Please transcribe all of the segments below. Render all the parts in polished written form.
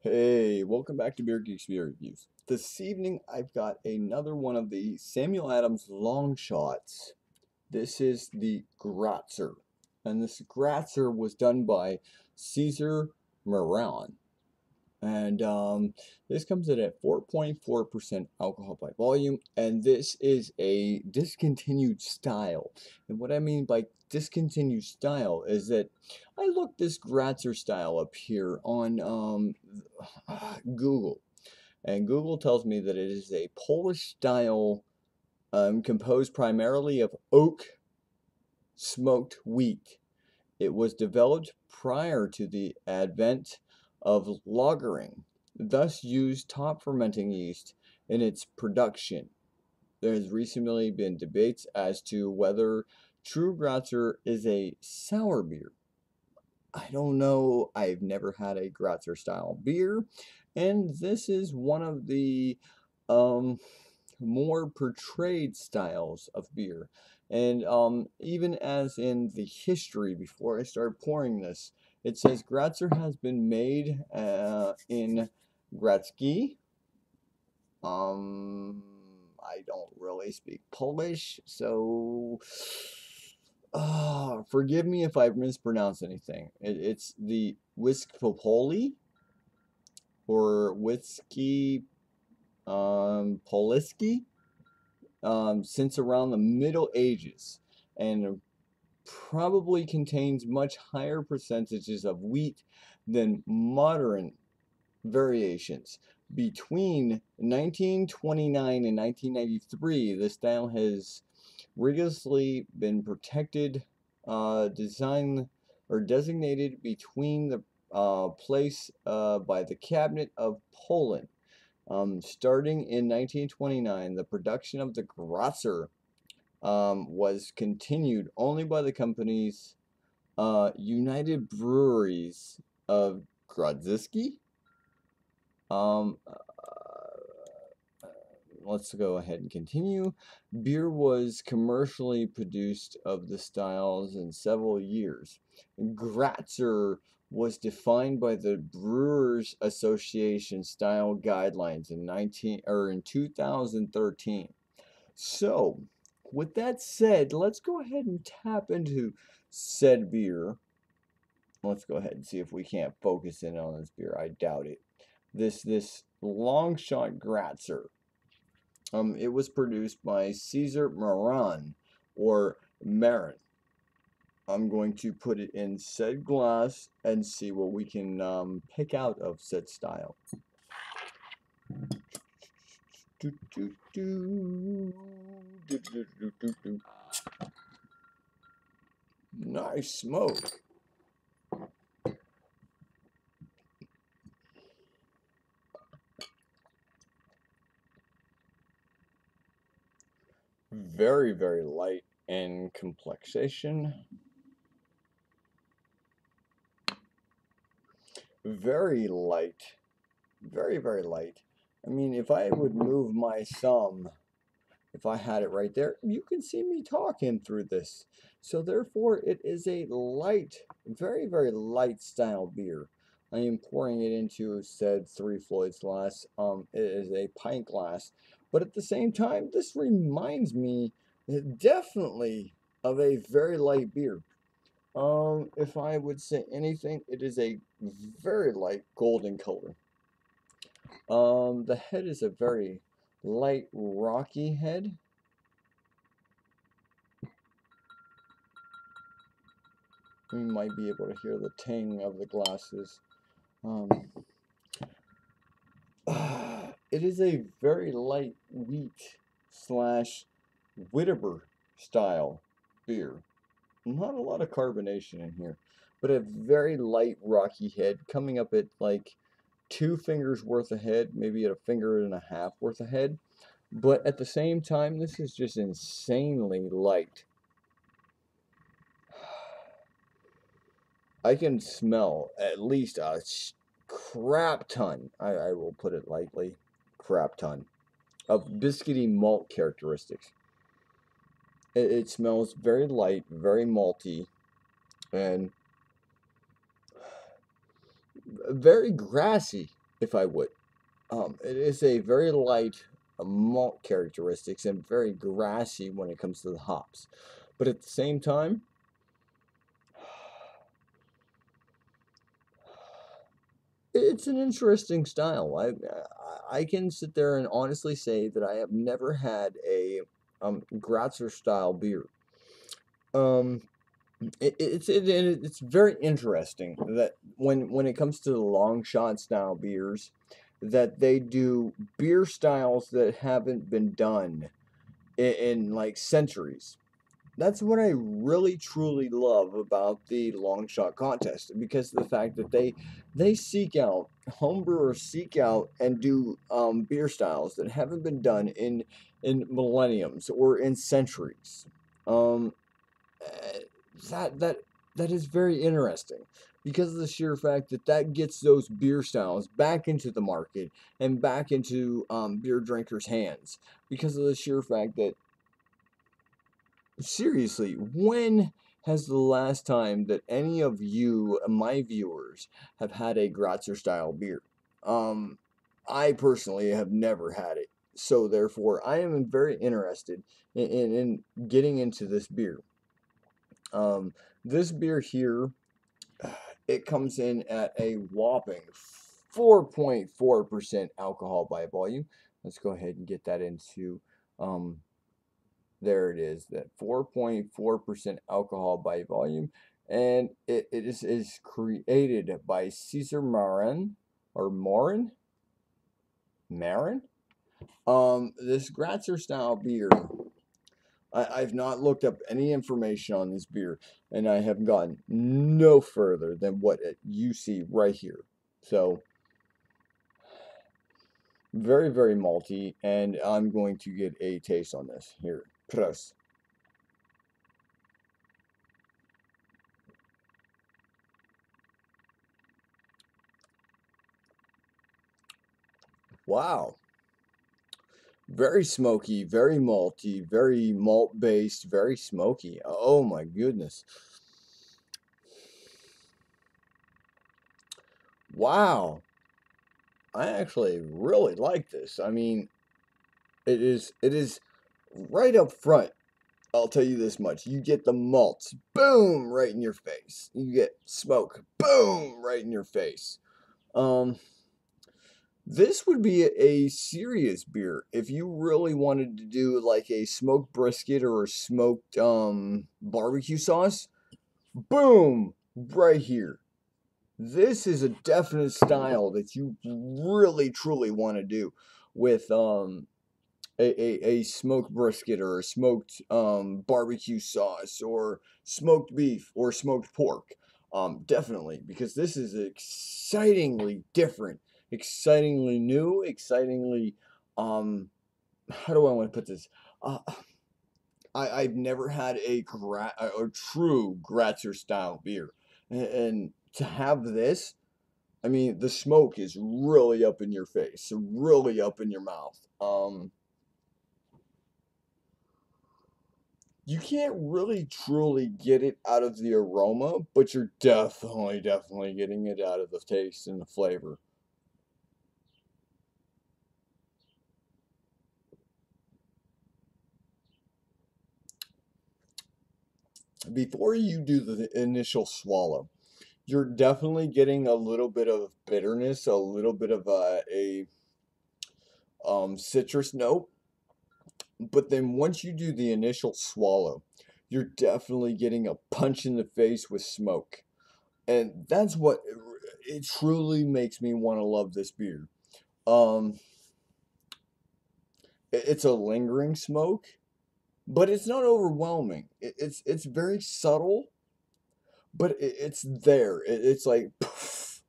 Hey, welcome back to Beer Geeks Beer Reviews. This evening I've got another one of the Samuel Adams Longshots. This is the Gratzer. And this Gratzer was done by Cesar Marron. And this comes in at 4.4% alcohol by volume, and this is a discontinued style. And what I mean by discontinued style is that I looked this Gratzer style up here on Google, and Google tells me that it is a Polish style composed primarily of oak smoked wheat. It was developed prior to the advent of lagering, thus used top fermenting yeast in its production. There has recently been debates as to whether True Gratzer is a sour beer. I don't know. I've never had a Gratzer style beer, and this is one of the um, more portrayed styles of beer. And even as in the history, before I start pouring this, it says Gratzer has been made in Gratski. I don't really speak Polish, so forgive me if I mispronounce anything. It's the Wiskopoli or Whiskey Poliski. Since around the Middle Ages, and probably contains much higher percentages of wheat than modern variations. Between 1929 and 1993, the style has rigorously been protected, designed or designated between the place by the Cabinet of Poland. Starting in 1929, the production of the Gratzer was continued only by the companies United Breweries of Grodziski. Um, let's go ahead and continue. Beer was commercially produced of the styles in several years. Gratzer was defined by the Brewers Association style guidelines in 2013. So, with that said, let's go ahead and tap into said beer. Let's go ahead and see if we can't focus in on this beer. I doubt it. This Longshot Gratzer. It was produced by Cesar Marron or Marin. I'm going to put it in said glass and see what we can pick out of said style. Nice smoke. Very, very light in complexation. Very light. Very, very light. I mean, if I would move my thumb, if I had it right there, you can see me talking through this. So therefore, it is a light, very, very light style beer. I am pouring it into said Three Floyds glass. It is a pint glass. But at the same time, this reminds me definitely of a very light beer. If I would say anything, it is a very light golden color. The head is a very light, rocky head. We might be able to hear the ting of the glasses. It is a very light wheat slash Witteber style beer. Not a lot of carbonation in here, but a very light, rocky head coming up at like 2 fingers worth of head, maybe at a finger and a half worth of head. But at the same time, this is just insanely light. I can smell at least a crap ton, I will put it lightly, crap ton, of biscuity malt characteristics. It smells very light, very malty, and very grassy. if I would. It is a very light malt characteristics and very grassy when it comes to the hops. But at the same time, it's an interesting style. I can sit there and honestly say that I have never had a Gratzer style beer. Um, it's very interesting that when it comes to the long shot style beers, that they do beer styles that haven't been done in like centuries. That's what I really truly love about the long shot contest, because of the fact that they seek out, homebrewers seek out and do beer styles that haven't been done in millenniums or in centuries. Um, eh, that that is very interesting, because of the sheer fact that that gets those beer styles back into the market and back into beer drinkers' hands, because of the sheer fact that, seriously, when has the last time that any of you, my viewers, have had a Gratzer style beer? Um, I personally have never had it, so therefore I am very interested in getting into this beer. Um, this beer here, it comes in at a whopping 4.4% alcohol by volume. Let's go ahead and get that into, um, there it is, that 4.4% alcohol by volume. And is created by Cesar Marron, or Morin? Marin? This Gratzer style beer, I've not looked up any information on this beer, and I have gotten no further than what you see right here. So, very, very malty, and I'm going to get a taste on this. Here, press. Wow. Very smoky, very malty, very malt based, very smoky. Oh my goodness. Wow. I actually really like this. I mean, it is right up front. I'll tell you this much. You get the malts, boom, right in your face. You get smoke, boom, right in your face. Um, this would be a serious beer if you really wanted to do like a smoked brisket or a smoked barbecue sauce. Boom, right here. This is a definite style that you really truly want to do with a smoked brisket or a smoked barbecue sauce or smoked beef or smoked pork. Definitely, because this is excitingly different, excitingly new, excitingly how do I want to put this? Uh, I've never had a true Gratzer style beer, and to have this, I mean, the smoke is really up in your face, really up in your mouth. You can't really truly get it out of the aroma, but you're definitely getting it out of the taste and the flavor. Before you do the initial swallow, you're definitely getting a little bit of bitterness, a little bit of a citrus note. But then once you do the initial swallow, you're definitely getting a punch in the face with smoke. And that's what it truly makes me want to love this beer. Um, it's a lingering smoke, but it's not overwhelming. It's very subtle, but it's there. It's like, poof,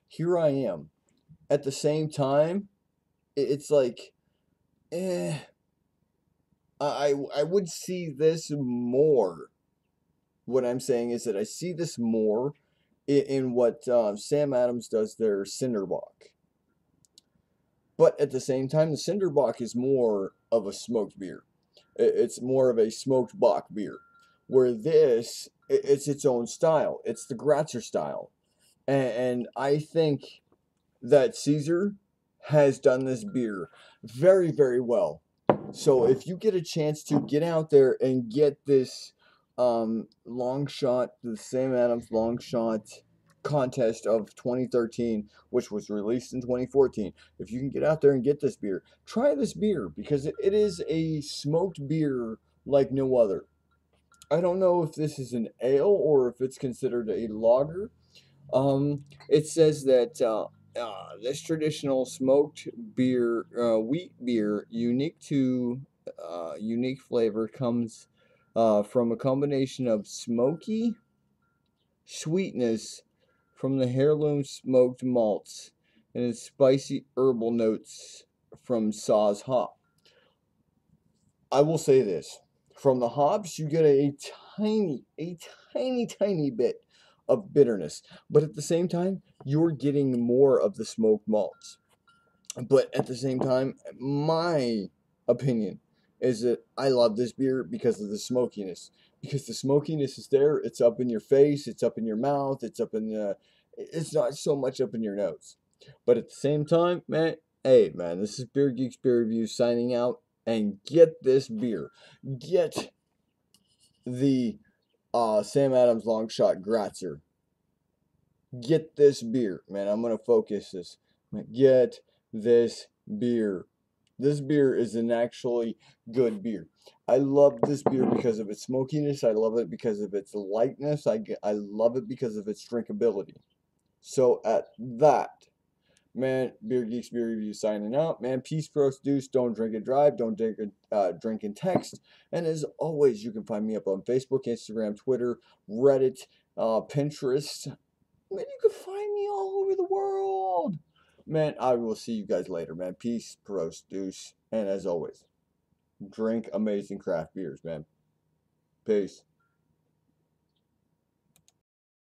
here I am. At the same time, it's like, eh, I would see this more. What I'm saying is that I see this more in what Sam Adams does their Cinderbock. But at the same time, the Cinderbock is more of a smoked beer. It's more of a smoked bock beer. Where this, it's its own style. It's the Gratzer style. And I think that Cesar has done this beer very, very well. So if you get a chance to get out there and get this Longshot, the Sam Adams Longshot contest of 2013, which was released in 2014, if you can get out there and get this beer, try this beer because it is a smoked beer like no other. I don't know if this is an ale or if it's considered a lager. It says that this traditional smoked beer, wheat beer, unique flavor, comes from a combination of smoky sweetness from the heirloom smoked malts and its spicy herbal notes from Saw's hop. I will say this. From the hops, you get a tiny bit of bitterness. But at the same time, you're getting more of the smoked malts. But at the same time, my opinion is that I love this beer because of the smokiness. Because the smokiness is there, it's up in your face, it's up in your mouth, it's not so much up in your nose. But at the same time, man, hey man, this is Beer Geeks Beer Review signing out, and get this beer. Get the Sam Adams Longshot Gratzer. Get this beer, man. I'm gonna focus this. Get this beer. This beer is an actually good beer. I love this beer because of its smokiness. I love it because of its lightness. I love it because of its drinkability. So at that, man, Beer Geeks Beer Review signing out. Man, peace, pros, deuce. Don't drink and drive. Don't drink and text. And as always, you can find me up on Facebook, Instagram, Twitter, Reddit, Pinterest. Man, you can find me all over the world. Man, I will see you guys later, man. Peace, pros, deuce. And as always, drink amazing craft beers, man. Peace.